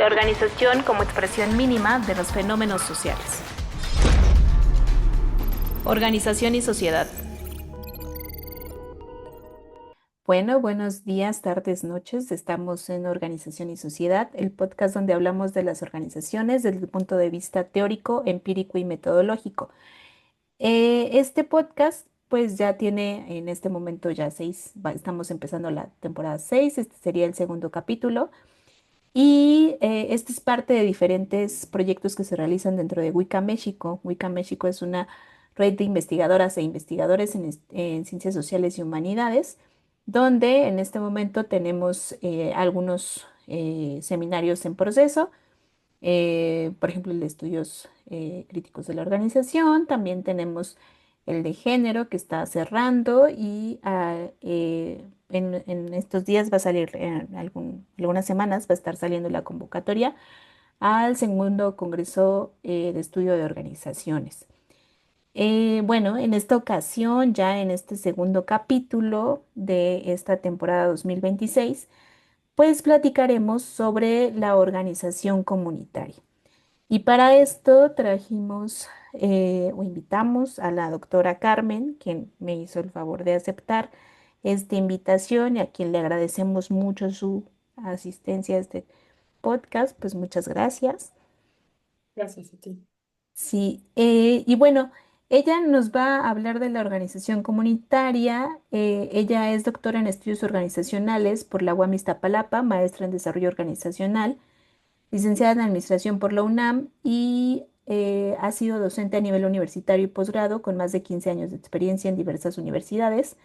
La organización como expresión mínima de los fenómenos sociales. Organización y sociedad. Bueno, buenos días, tardes, noches. Estamos en Organización y Sociedad, el podcast donde hablamos de las organizaciones desde el punto de vista teórico, empírico y metodológico. Este podcast pues ya tiene en este momento ya estamos empezando la temporada 6. Este sería el segundo capítulo. Y este es parte de diferentes proyectos que se realizan dentro de Wicca México. Wicca México es una red de investigadoras e investigadores en ciencias sociales y humanidades, donde en este momento tenemos algunos seminarios en proceso, por ejemplo, el de estudios críticos de la organización. También tenemos el de género que está cerrando y en estos días va a salir, en algunas semanas va a estar saliendo la convocatoria al segundo Congreso de Estudio de Organizaciones. Bueno, en esta ocasión, ya en este segundo capítulo de esta temporada 2026, pues platicaremos sobre la organización comunitaria. Y para esto trajimos o invitamos a la doctora Carmen, quien me hizo el favor de aceptar esta invitación y a quien le agradecemos mucho su asistencia a este podcast. Pues muchas gracias. Gracias a ti. Sí, y bueno, ella nos va a hablar de la organización comunitaria. Ella es doctora en estudios organizacionales por la UAM Iztapalapa, maestra en desarrollo organizacional, licenciada en Administración por la UNAM y ha sido docente a nivel universitario y posgrado con más de 15 años de experiencia en diversas universidades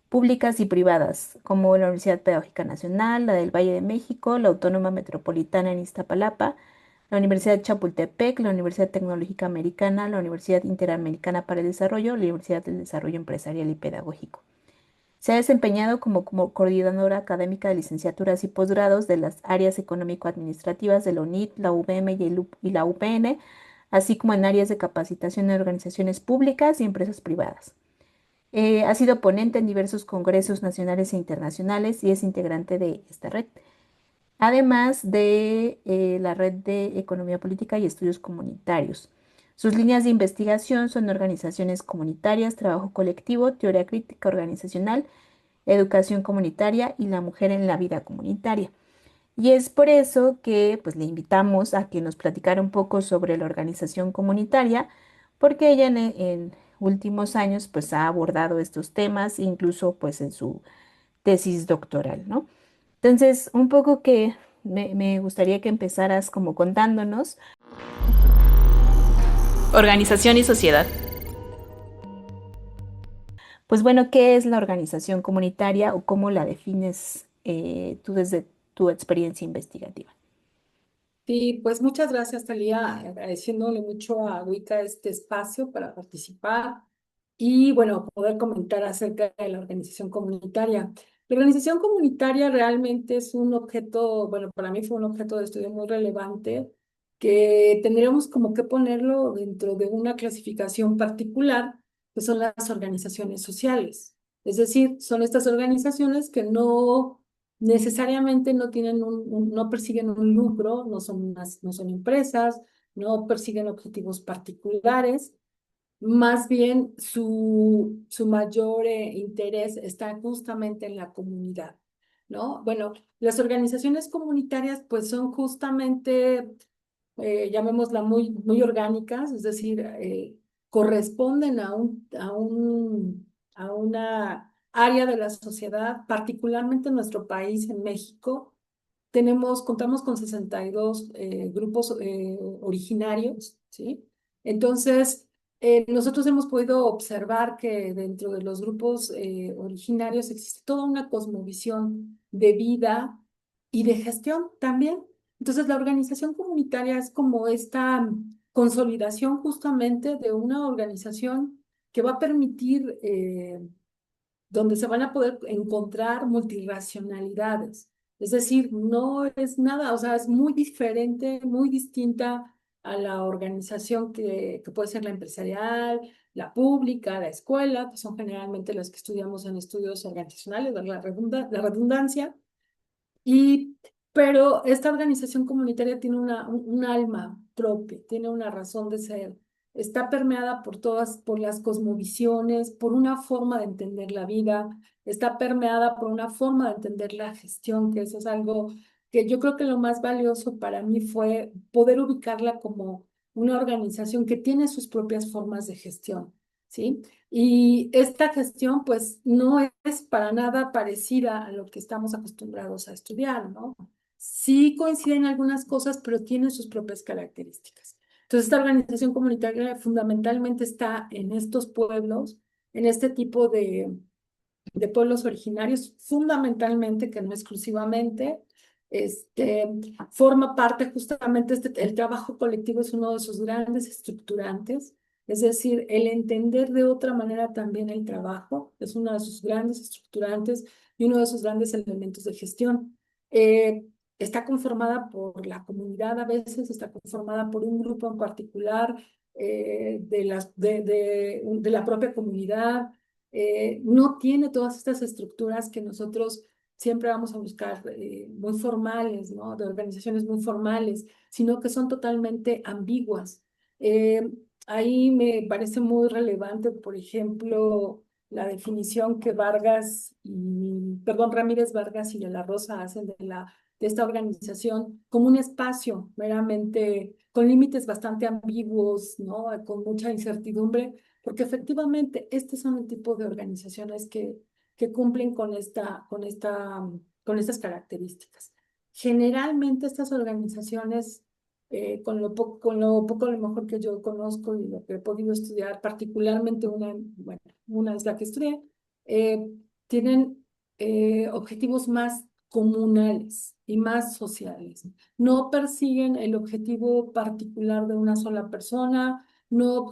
públicas y privadas, como la Universidad Pedagógica Nacional, la del Valle de México, la Autónoma Metropolitana en Iztapalapa, la Universidad de Chapultepec, la Universidad Tecnológica Americana, la Universidad Interamericana para el Desarrollo, la Universidad del Desarrollo Empresarial y Pedagógico. Se ha desempeñado como coordinadora académica de licenciaturas y posgrados de las áreas económico-administrativas de la UNIT, la UVM y la UPN, así como en áreas de capacitación en organizaciones públicas y empresas privadas. Ha sido ponente en diversos congresos nacionales e internacionales y es integrante de esta red, además de la Red de Economía Política y Estudios Comunitarios. Sus líneas de investigación son organizaciones comunitarias, trabajo colectivo, teoría crítica organizacional, educación comunitaria y la mujer en la vida comunitaria. Y es por eso que pues le invitamos a que nos platicara un poco sobre la organización comunitaria, porque ella en últimos años pues ha abordado estos temas, incluso pues en su tesis doctoral, ¿no? Entonces, un poco que me gustaría que empezaras como contándonos. Organización y sociedad. Pues bueno, ¿qué es la organización comunitaria o cómo la defines tú desde tu experiencia investigativa? Sí, pues muchas gracias, Talía, agradeciéndole mucho a Wicca este espacio para participar y, bueno, poder comentar acerca de la organización comunitaria. La organización comunitaria realmente es un objeto, bueno, para mí fue un objeto de estudio muy relevante que tendríamos como que ponerlo dentro de una clasificación particular, que son las organizaciones sociales. Es decir, son estas organizaciones que no necesariamente no tienen no persiguen un lucro, no son empresas, no persiguen objetivos particulares, más bien su mayor interés está justamente en la comunidad, ¿no? Bueno, las organizaciones comunitarias pues son justamente, llamémosla muy orgánicas, es decir, corresponden a una área de la sociedad, particularmente en nuestro país, en México. Contamos con 62 grupos originarios, ¿sí? Entonces, nosotros hemos podido observar que dentro de los grupos originarios existe toda una cosmovisión de vida y de gestión también. Entonces, la organización comunitaria es como esta consolidación justamente de una organización que va a permitir, donde se van a poder encontrar multirracionalidades. Es decir, no es nada, o sea, es muy diferente, muy distinta a la organización que puede ser la empresarial, la pública, la escuela, que son generalmente las que estudiamos en estudios organizacionales, la redundancia. Y pero esta organización comunitaria tiene un alma propia, tiene una razón de ser. Está permeada por todas, por las cosmovisiones, por una forma de entender la vida, está permeada por una forma de entender la gestión, que eso es algo que yo creo que lo más valioso para mí fue poder ubicarla como una organización que tiene sus propias formas de gestión, ¿sí? Y esta gestión, pues, no es para nada parecida a lo que estamos acostumbrados a estudiar, ¿no? Sí coinciden algunas cosas, pero tienen sus propias características. Entonces, esta organización comunitaria fundamentalmente está en estos pueblos, en este tipo de pueblos originarios, fundamentalmente, que no exclusivamente, este, forma parte justamente, el trabajo colectivo es uno de sus grandes estructurantes, es decir, el entender de otra manera también el trabajo es uno de sus grandes estructurantes y uno de sus grandes elementos de gestión. Eh, Está conformada por la comunidad a veces, está conformada por un grupo en particular de la propia comunidad, no tiene todas estas estructuras que nosotros siempre vamos a buscar muy formales, ¿no? De organizaciones muy formales, sino que son totalmente ambiguas. Eh, Ahí me parece muy relevante, por ejemplo, la definición que Ramírez Vargas y de la Rosa hacen de esta organización como un espacio meramente con límites bastante ambiguos, ¿no? Con mucha incertidumbre, porque efectivamente estos son el tipo de organizaciones que cumplen con estas características. Generalmente estas organizaciones, con lo poco a lo mejor que yo conozco y lo que he podido estudiar, particularmente bueno, una es la que estudié, eh, tienen objetivos más comunales y más sociales. No persiguen el objetivo particular de una sola persona, no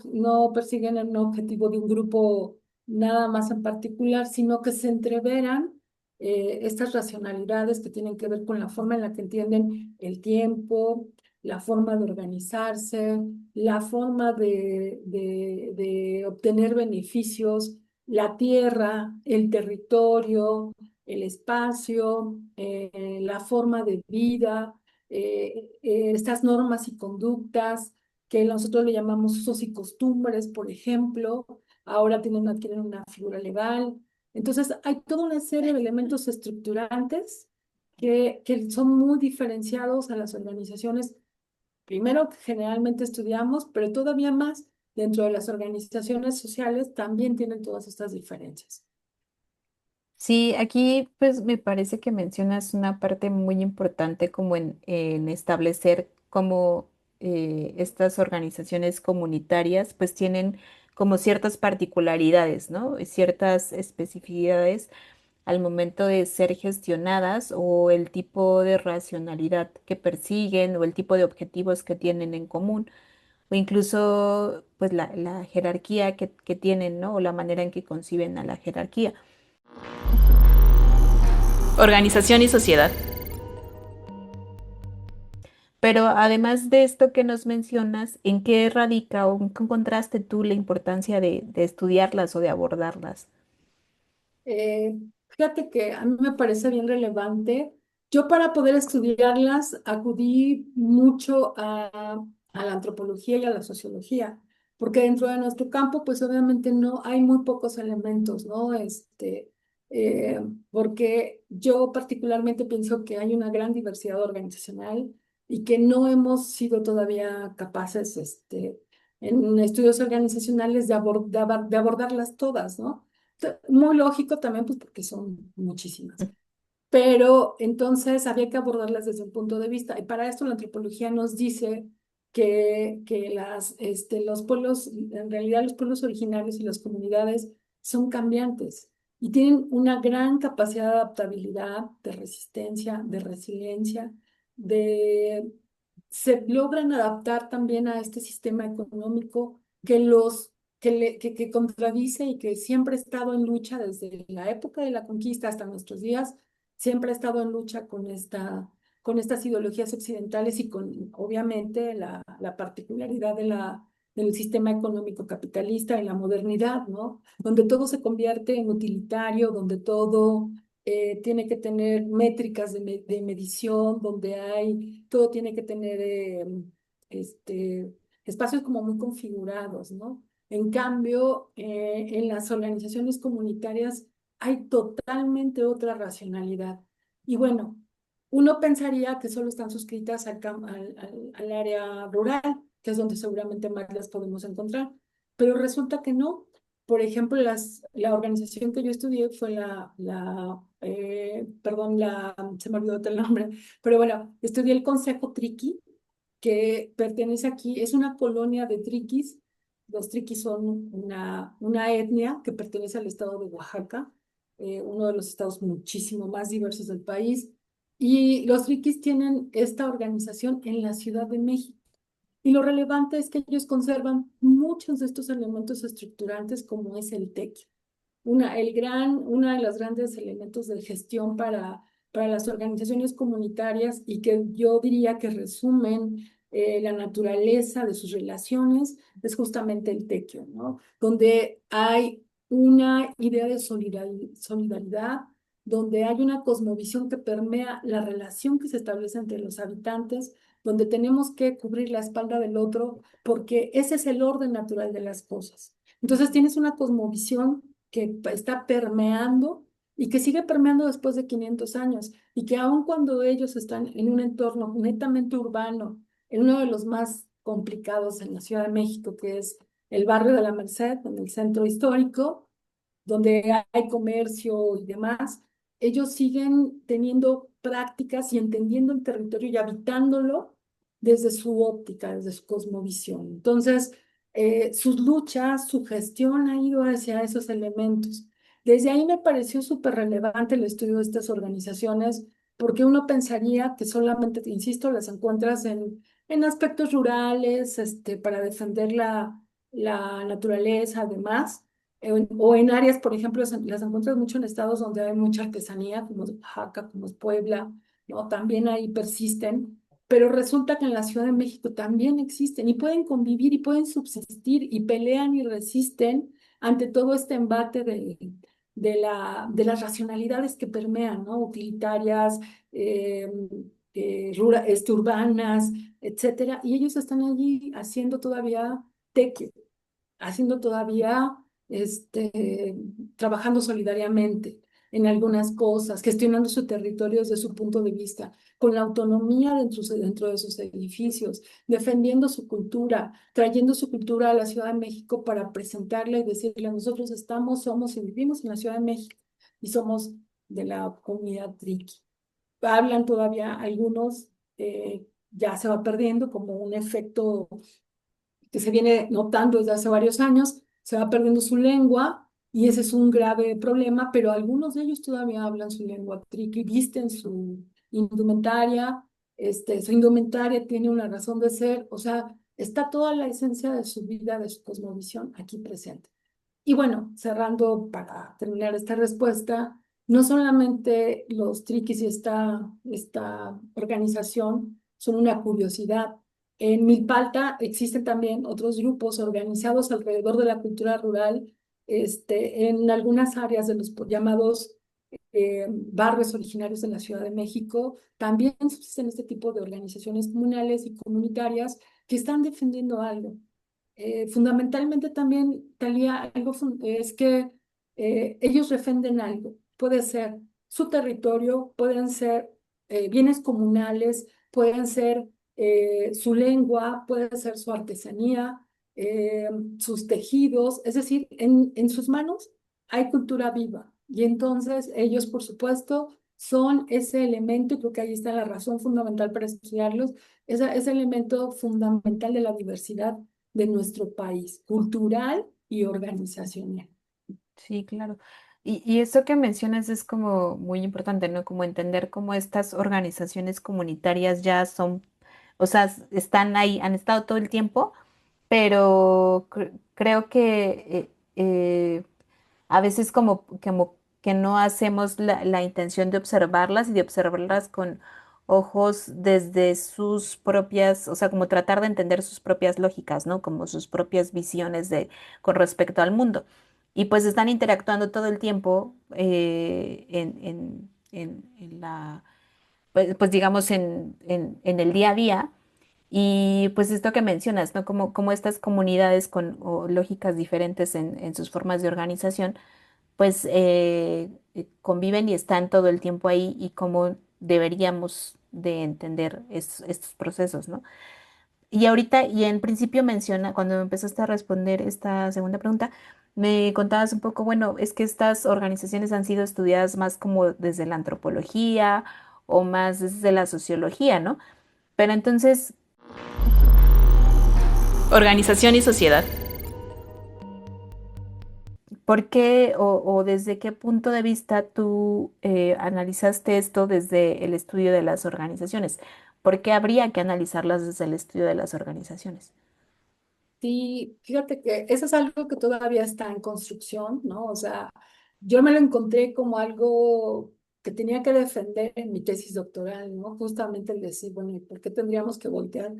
persiguen un objetivo de un grupo nada más en particular, sino que se entreveran estas racionalidades que tienen que ver con la forma en la que entienden el tiempo, la forma de organizarse, la forma de obtener beneficios, la tierra, el territorio, el espacio, la forma de vida, estas normas y conductas que nosotros le llamamos usos y costumbres, por ejemplo, ahora adquieren una figura legal. Entonces, hay toda una serie de elementos estructurantes que son muy diferenciados a las organizaciones, primero que generalmente estudiamos, pero todavía más dentro de las organizaciones sociales también tienen todas estas diferencias. Sí, aquí pues me parece que mencionas una parte muy importante como en establecer cómo estas organizaciones comunitarias pues tienen como ciertas particularidades, ¿no? Ciertas especificidades al momento de ser gestionadas o el tipo de racionalidad que persiguen o el tipo de objetivos que tienen en común o incluso pues la jerarquía que tienen, ¿no? O la manera en que conciben a la jerarquía. Organización y sociedad. Pero además de esto que nos mencionas, ¿en qué radica o en qué encontraste tú la importancia de estudiarlas o de abordarlas? Eh, Fíjate que a mí me parece bien relevante. Yo para poder estudiarlas acudí mucho a la antropología y a la sociología, porque dentro de nuestro campo, pues obviamente no hay muy pocos elementos, ¿no? Porque yo particularmente pienso que hay una gran diversidad organizacional y que no hemos sido todavía capaces, en estudios organizacionales de abordarlas todas, ¿no? Muy lógico también, pues porque son muchísimas. Pero entonces había que abordarlas desde un punto de vista. Y para esto la antropología nos dice que los pueblos, en realidad los pueblos originarios y las comunidades son cambiantes y tienen una gran capacidad de adaptabilidad, de resistencia, de resiliencia, de se logran adaptar también a este sistema económico que contradice y que siempre ha estado en lucha desde la época de la conquista hasta nuestros días, siempre ha estado en lucha con estas ideologías occidentales y con, obviamente, la particularidad del sistema económico capitalista en la modernidad, ¿no? Donde todo se convierte en utilitario, donde todo tiene que tener métricas de medición, donde todo tiene que tener este, espacios como muy configurados, ¿no? En cambio, en las organizaciones comunitarias hay totalmente otra racionalidad. Y bueno, uno pensaría que solo están suscritas al área rural, que es donde seguramente más las podemos encontrar, pero resulta que no. Por ejemplo, la organización que yo estudié fue perdón, se me olvidó el nombre, pero bueno, estudié el Consejo Triqui, que pertenece aquí, es una colonia de triquis. Los triquis son una etnia que pertenece al estado de Oaxaca, uno de los estados muchísimo más diversos del país. Y los triquis tienen esta organización en la Ciudad de México. Y lo relevante es que ellos conservan muchos de estos elementos estructurantes como es el tequio. Una de los grandes elementos de gestión para las organizaciones comunitarias y que yo diría que resumen la naturaleza de sus relaciones es justamente el tequio, ¿no? Donde hay una idea de solidaridad, donde hay una cosmovisión que permea la relación que se establece entre los habitantes, donde tenemos que cubrir la espalda del otro, porque ese es el orden natural de las cosas. Entonces tienes una cosmovisión que está permeando y que sigue permeando después de 500 años y que aun cuando ellos están en un entorno netamente urbano, en uno de los más complicados en la Ciudad de México, que es el barrio de la Merced, en el centro histórico, donde hay comercio y demás, ellos siguen teniendo prácticas y entendiendo el territorio y habitándolo desde su óptica, desde su cosmovisión. Entonces, sus luchas, su gestión ha ido hacia esos elementos. Desde ahí me pareció súper relevante el estudio de estas organizaciones, porque uno pensaría que solamente, insisto, las encuentras en aspectos rurales, para defender la naturaleza, además, o en áreas, por ejemplo, las encuentras mucho en estados donde hay mucha artesanía, como es Oaxaca, como es Puebla, ¿no? También ahí persisten, pero resulta que en la Ciudad de México también existen y pueden convivir y pueden subsistir y pelean y resisten ante todo este embate de las racionalidades que permean, ¿no? Utilitarias, urbanas, etcétera, y ellos están allí haciendo todavía tequio, haciendo todavía, trabajando solidariamente en algunas cosas, gestionando su territorio desde su punto de vista, con la autonomía dentro de sus edificios, defendiendo su cultura, trayendo su cultura a la Ciudad de México para presentarla y decirle, nosotros estamos, somos y vivimos en la Ciudad de México y somos de la comunidad Triqui. Hablan todavía algunos, ya se va perdiendo como un efecto que se viene notando desde hace varios años, se va perdiendo su lengua y ese es un grave problema, pero algunos de ellos todavía hablan su lengua triqui, visten su indumentaria tiene una razón de ser, o sea, está toda la esencia de su vida, de su cosmovisión aquí presente. Y bueno, cerrando para terminar esta respuesta, no solamente los triquis y esta organización son una curiosidad. En Milpalta existen también otros grupos organizados alrededor de la cultura rural, en algunas áreas de los llamados barrios originarios de la Ciudad de México. También existen este tipo de organizaciones comunales y comunitarias que están defendiendo algo. Fundamentalmente también, Talía, es que ellos defienden algo. Puede ser su territorio, pueden ser bienes comunales, pueden ser su lengua, puede ser su artesanía, eh, sus tejidos, es decir, en sus manos hay cultura viva. Y entonces ellos, por supuesto, son ese elemento, y creo que ahí está la razón fundamental para estudiarlos, ese elemento fundamental de la diversidad de nuestro país, cultural y organizacional. Sí, claro. Y eso que mencionas es como muy importante, ¿no? Como entender cómo estas organizaciones comunitarias ya son, o sea, están ahí, han estado todo el tiempo, pero creo que a veces como que no hacemos la intención de observarlas y de observarlas con ojos desde sus propias, o sea, como tratar de entender sus propias lógicas, ¿no? Como sus propias visiones con respecto al mundo. y pues están interactuando todo el tiempo en la, pues digamos en el día a día. Y pues esto que mencionas, ¿no? Como estas comunidades con o lógicas diferentes en sus formas de organización, pues conviven y están todo el tiempo ahí y cómo deberíamos de entender estos procesos, ¿no? Y ahorita, y en principio menciona, cuando me empezaste a responder esta segunda pregunta, me contabas un poco, bueno, es que estas organizaciones han sido estudiadas más como desde la antropología o más desde la sociología, ¿no? Pero entonces, organización y sociedad. ¿Por qué o desde qué punto de vista tú analizaste esto desde el estudio de las organizaciones? ¿Por qué habría que analizarlas desde el estudio de las organizaciones? Sí, fíjate que eso es algo que todavía está en construcción, ¿no? O sea, yo me lo encontré como algo que tenía que defender en mi tesis doctoral, ¿no? Justamente el decir, bueno, ¿y por qué tendríamos que voltear,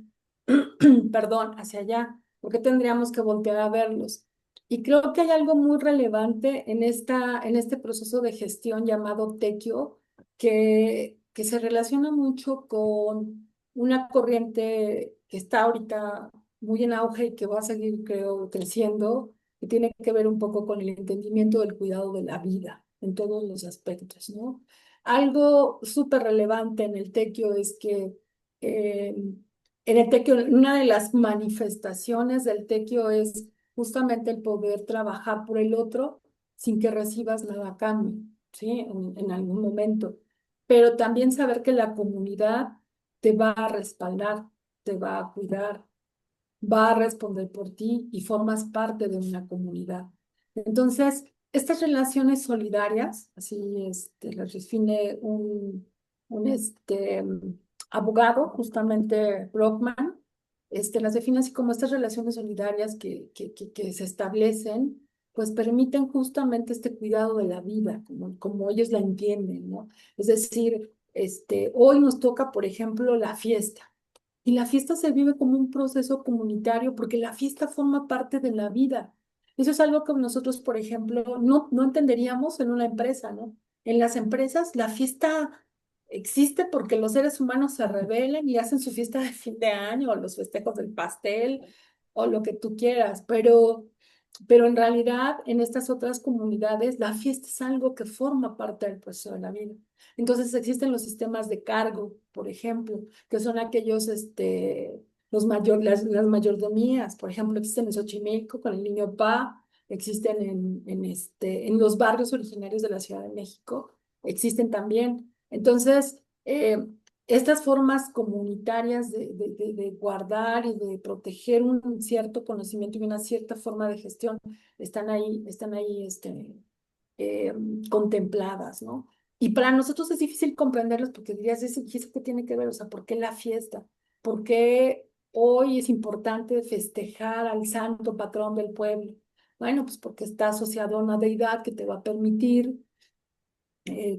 perdón, hacia allá? ¿Por qué tendríamos que voltear a verlos? Y creo que hay algo muy relevante en este proceso de gestión llamado TEQIO, que se relaciona mucho con una corriente que está ahorita muy en auge y que va a seguir, creo, creciendo, que tiene que ver un poco con el entendimiento del cuidado de la vida en todos los aspectos, ¿no? Algo súper relevante en el tequio es que eh, en el tequio, una de las manifestaciones del tequio es justamente el poder trabajar por el otro sin que recibas nada a cambio, ¿sí? En algún momento. Pero también saber que la comunidad te va a respaldar, te va a cuidar, va a responder por ti y formas parte de una comunidad. Entonces, estas relaciones solidarias, así las define un abogado, justamente Brockman, las define así como estas relaciones solidarias que se establecen, pues permiten justamente este cuidado de la vida, como ellos la entienden, ¿no? Es decir, hoy nos toca, por ejemplo, la fiesta. Y la fiesta se vive como un proceso comunitario porque la fiesta forma parte de la vida. Eso es algo que nosotros, por ejemplo, no entenderíamos en una empresa, ¿no? En las empresas la fiesta existe porque los seres humanos se rebelan y hacen su fiesta de fin de año o los festejos del pastel o lo que tú quieras, pero en realidad en estas otras comunidades la fiesta es algo que forma parte del proceso de la vida. Entonces existen los sistemas de cargo, por ejemplo, que son aquellos, las mayordomías, por ejemplo, existen en Xochimilco con el niño Pa, existen en los barrios originarios de la Ciudad de México, existen también. Entonces, estas formas comunitarias de guardar y de proteger un cierto conocimiento y una cierta forma de gestión están ahí, eh, contempladas, ¿no? Y para nosotros es difícil comprenderlos porque dirías, ¿y eso qué tiene que ver? O sea, ¿por qué la fiesta? ¿Por qué hoy es importante festejar al santo patrón del pueblo? Bueno, pues porque está asociado a una deidad que te va a permitir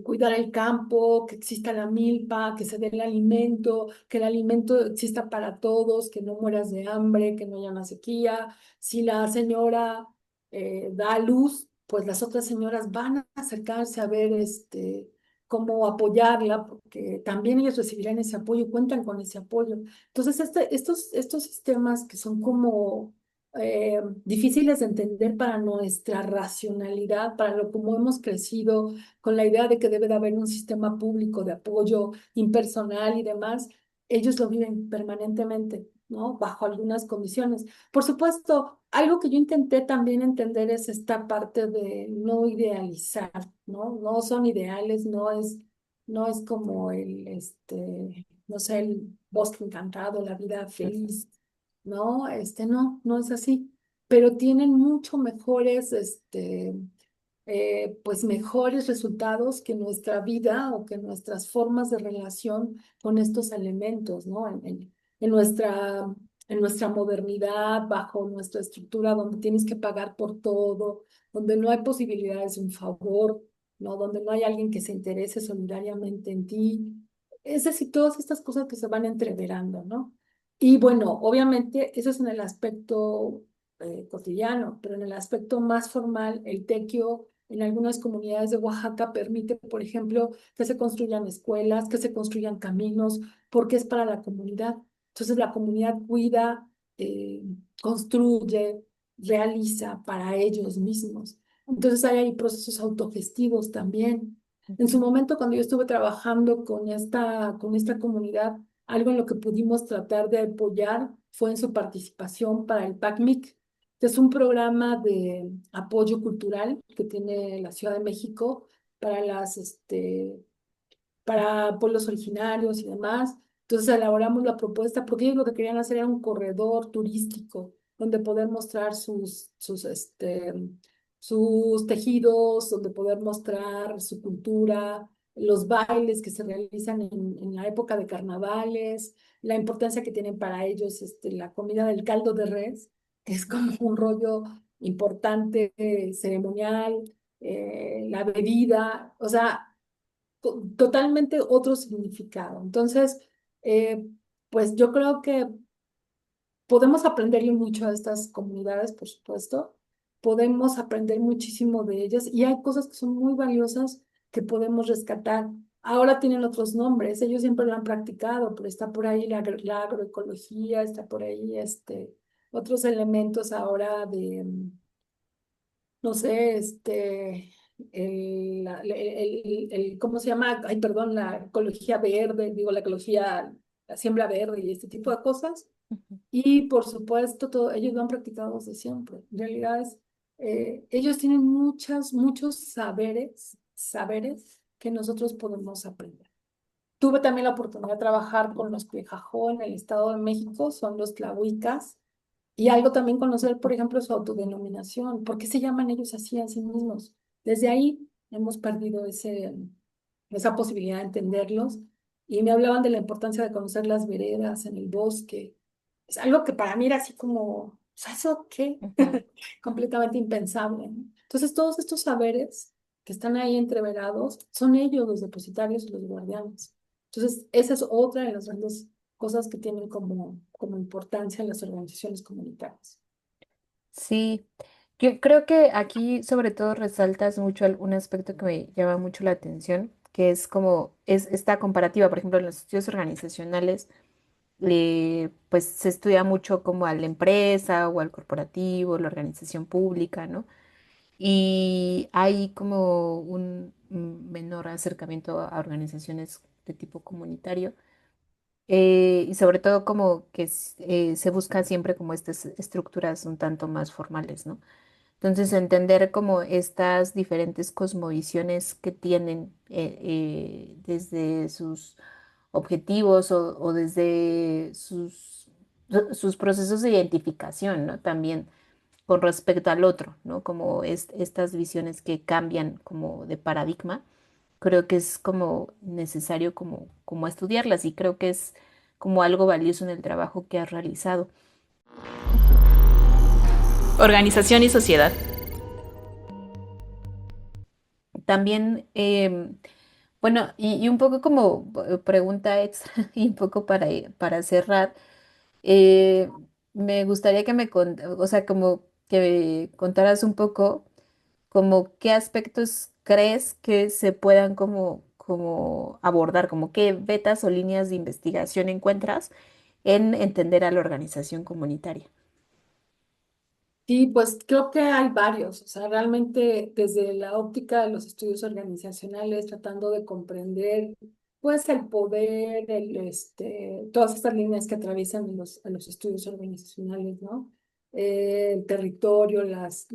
cuidar el campo, que exista la milpa, que se dé el alimento, que el alimento exista para todos, que no mueras de hambre, que no haya una sequía. Si la señora da a luz, pues las otras señoras van a acercarse a ver cómo apoyarla, porque también ellos recibirán ese apoyo, cuentan con ese apoyo. Entonces, estos sistemas que son como difíciles de entender para nuestra racionalidad, para lo como hemos crecido con la idea de que debe de haber un sistema público de apoyo impersonal y demás, ellos lo viven permanentemente, ¿no? Bajo algunas condiciones. Por supuesto, algo que yo intenté también entender es esta parte de no idealizar, ¿no? No son ideales, no es como no sé, el bosque encantado, la vida feliz, ¿no? No es así, pero tienen mucho mejores, pues mejores resultados que nuestra vida o que nuestras formas de relación con estos elementos, ¿no? En en nuestra modernidad, bajo nuestra estructura donde tienes que pagar por todo, donde no hay posibilidades de un favor, ¿no? Donde no hay alguien que se interese solidariamente en ti. Es decir, todas estas cosas que se van entreverando, ¿no? Y bueno, obviamente eso es en el aspecto cotidiano, pero en el aspecto más formal, el tequio en algunas comunidades de Oaxaca permite, por ejemplo, que se construyan escuelas, que se construyan caminos, porque es para la comunidad. Entonces la comunidad cuida, eh, construye, realiza para ellos mismos. Entonces hay ahí procesos autogestivos también. En su Ujú, momento, cuando yo estuve trabajando con esta comunidad, algo en lo que pudimos tratar de apoyar fue en su participación para el PACMIC, que es un programa de apoyo cultural que tiene la Ciudad de México para para pueblos originarios y demás. Entonces elaboramos la propuesta porque ellos lo que querían hacer era un corredor turístico donde poder mostrar sus tejidos, donde poder mostrar su cultura, los bailes que se realizan en la época de carnavales, la importancia que tienen para ellos la comida del caldo de res, que es como un rollo importante, ceremonial, la bebida, o sea, totalmente otro significado. Entonces, eh, pues yo creo que podemos aprenderle mucho a estas comunidades, por supuesto. Podemos aprender muchísimo de ellas y hay cosas que son muy valiosas que podemos rescatar. Ahora tienen otros nombres, ellos siempre lo han practicado, pero está por ahí la agroecología, está por ahí otros elementos ahora de, no sé, ¿cómo se llama? Ay, perdón, la ecología verde, digo, la siembra verde y este tipo de cosas. ujú. Y por supuesto, ellos lo han practicado desde siempre. En realidad, ellos tienen muchos saberes que nosotros podemos aprender. Tuve también la oportunidad de trabajar con los Cuijajó en el Estado de México, son los tlahuicas, y algo también conocer, por ejemplo, su autodenominación. ¿Por qué se llaman ellos así a sí mismos? Desde ahí hemos perdido esa posibilidad de entenderlos. Y me hablaban de la importancia de conocer las veredas en el bosque. Es algo que para mí era así como, o sea, ¿eso qué? Ujú. Completamente impensable, ¿no? Entonces, todos estos saberes que están ahí entreverados son ellos los depositarios y los guardianes. Entonces, esa es otra de las grandes cosas que tienen como importancia en las organizaciones comunitarias. Sí, yo creo que aquí sobre todo resaltas mucho un aspecto que me llama mucho la atención, que es como es esta comparativa, por ejemplo, en los estudios organizacionales, pues se estudia mucho como a la empresa o al corporativo, la organización pública, ¿no? Y hay como un menor acercamiento a organizaciones de tipo comunitario. Y sobre todo como que se busca siempre como estas estructuras un tanto más formales, ¿no? Entonces, entender como estas diferentes cosmovisiones que tienen desde sus objetivos o desde sus procesos de identificación, ¿no? También con respecto al otro, ¿no? Como estas visiones que cambian como de paradigma, creo que es como necesario como estudiarlas y creo que es como algo valioso en el trabajo que has realizado. Organización y sociedad. También, bueno, y un poco como pregunta extra y un poco para cerrar, eh, me gustaría que o sea, como que contaras un poco como qué aspectos crees que se puedan como abordar, como qué vetas o líneas de investigación encuentras en entender a la organización comunitaria. Sí, pues creo que hay varios, o sea, realmente desde la óptica de los estudios organizacionales, tratando de comprender, pues, el poder, todas estas líneas que atraviesan en los estudios organizacionales, ¿no? El territorio, las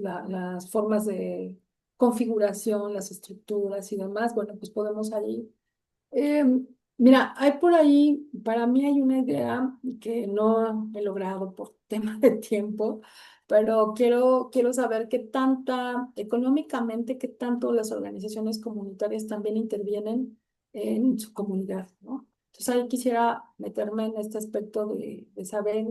formas de configuración, las estructuras y demás, bueno, pues podemos ahí eh, mira, hay por ahí, para mí hay una idea que no he logrado por tema de tiempo, pero quiero saber qué tanta, económicamente, qué tanto las organizaciones comunitarias también intervienen en su comunidad, ¿no? Entonces ahí quisiera meterme en este aspecto de saber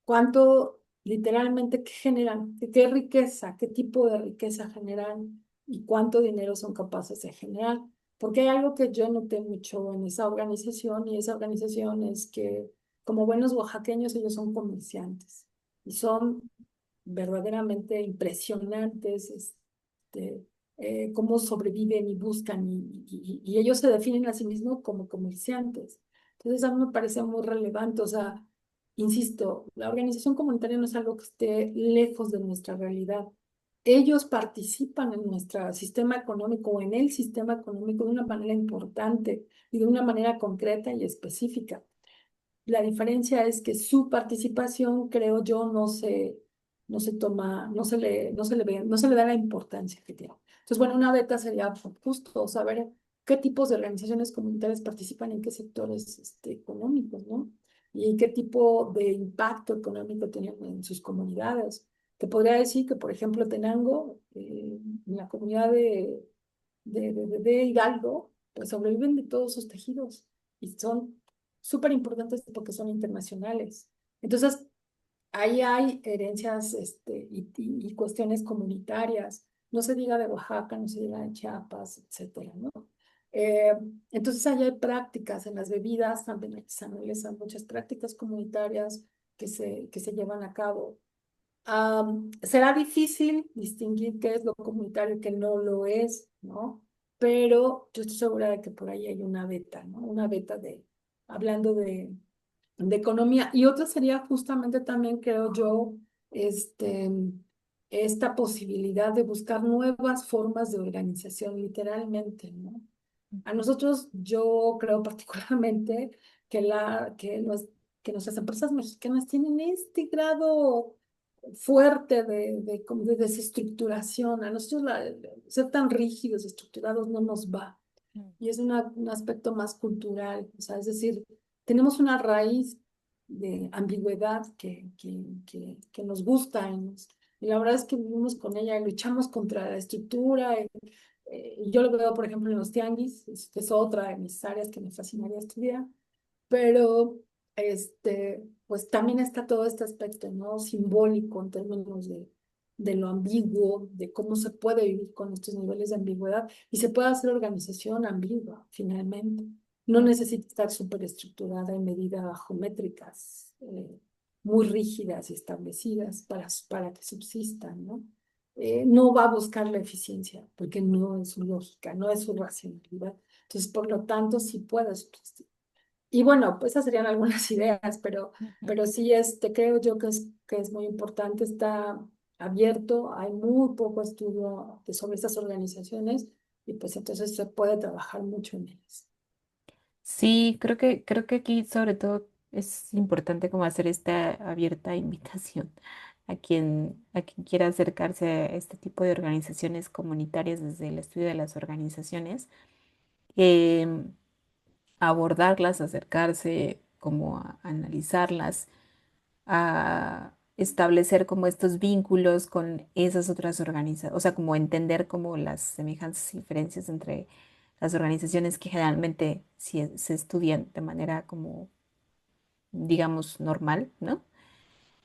cuánto literalmente qué generan, qué riqueza, qué tipo de riqueza generan y cuánto dinero son capaces de generar. Porque hay algo que yo noté mucho en esa organización y esa organización es que como buenos oaxaqueños ellos son comerciantes. y son verdaderamente impresionantes, cómo sobreviven y buscan, y ellos se definen a sí mismos como comerciantes. Entonces, a mí me parece muy relevante, o sea, insisto, la organización comunitaria no es algo que esté lejos de nuestra realidad. Ellos participan en nuestro sistema económico o en el sistema económico de una manera importante y de una manera concreta y específica. La diferencia es que su participación, creo yo, no se toma, no se le da la importancia que tiene. Entonces, bueno, una beta sería justo saber qué tipos de organizaciones comunitarias participan en qué sectores económicos, ¿no? Y qué tipo de impacto económico tienen en sus comunidades. Te podría decir que, por ejemplo, Tenango, en la comunidad de Hidalgo, pues sobreviven de todos sus tejidos y son súper importantes porque son internacionales. Entonces, ahí hay herencias y cuestiones comunitarias. No se diga de Oaxaca, no se diga de Chiapas, etcétera, ¿no? Eh, entonces, ahí hay prácticas en las bebidas, también artesanales, hay muchas prácticas comunitarias que se llevan a cabo. Será difícil distinguir qué es lo comunitario y qué no lo es, ¿no? Pero yo estoy segura de que por ahí hay una beta, ¿no? Una beta hablando de economía. Y otra sería justamente también, creo yo, este, esta posibilidad de buscar nuevas formas de organización, literalmente, ¿no? A nosotros, yo creo particularmente que nuestras empresas mexicanas tienen este grado fuerte como de desestructuración. A nosotros ser tan rígidos, estructurados no nos va. Y es un aspecto más cultural, o sea, es decir, tenemos una raíz de ambigüedad que nos gusta y la verdad es que vivimos con ella y luchamos contra la estructura. Y yo lo veo, por ejemplo, en los tianguis, es otra de mis áreas que me fascinaría estudiar, pero pues también está todo este aspecto, ¿no? Simbólico en términos de lo ambiguo, de cómo se puede vivir con estos niveles de ambigüedad y se puede hacer organización ambigua, finalmente. No necesita estar súper estructurada y medida bajo métricas muy rígidas y establecidas para que subsistan, ¿no? No va a buscar la eficiencia porque no es su lógica, no es su racionalidad. Entonces, por lo tanto, sí puede subsistir. Y bueno, pues esas serían algunas ideas, Ujú. pero sí creo yo que es muy importante, está abierto, hay muy poco estudio sobre estas organizaciones y pues entonces se puede trabajar mucho en ellas. Sí, creo que aquí sobre todo es importante como hacer esta abierta invitación a quien quiera acercarse a este tipo de organizaciones comunitarias desde el estudio de las organizaciones, em, abordarlas, acercarse, como a analizarlas, a establecer como estos vínculos con esas otras organizaciones, o sea, como entender como las semejanzas y diferencias entre las organizaciones que generalmente se estudian de manera como, digamos, normal, ¿no?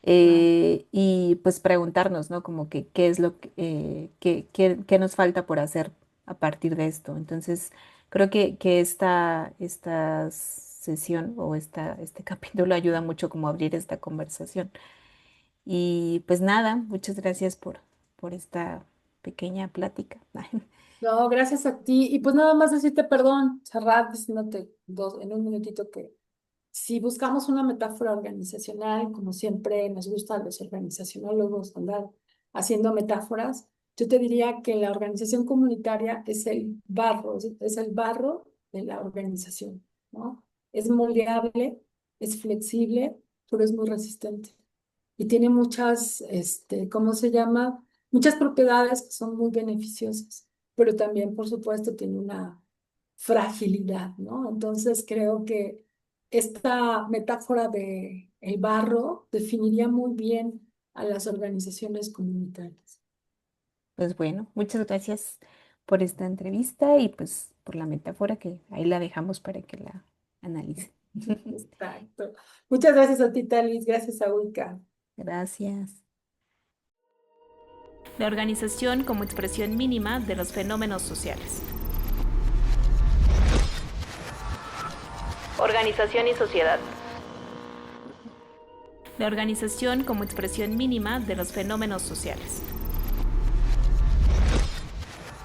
Claro. Y pues preguntarnos, ¿no? Como que qué es qué nos falta por hacer a partir de esto. Entonces, creo que esta sesión o este capítulo ayuda mucho como a abrir esta conversación. Y pues nada, muchas gracias por esta pequeña plática. No, gracias a ti. Y pues nada más decirte perdón, cerrar diciéndote en un minutito que si buscamos una metáfora organizacional, como siempre nos gusta a los organizacionólogos andar haciendo metáforas, yo te diría que la organización comunitaria es el barro de la organización, ¿no? Es moldeable, es flexible, pero es muy resistente. Y tiene muchas, ¿cómo se llama? Muchas propiedades que son muy beneficiosas, pero también, por supuesto, tiene una fragilidad, ¿no? Entonces creo que esta metáfora de el barro definiría muy bien a las organizaciones comunitarias. Pues bueno, muchas gracias por esta entrevista y pues por la metáfora que ahí la dejamos para que la analicen. Exacto. Muchas gracias a ti, Talis. Gracias a Wicca. Gracias. La organización como expresión mínima de los fenómenos sociales. Organización y sociedad. la organización como expresión mínima de los fenómenos sociales.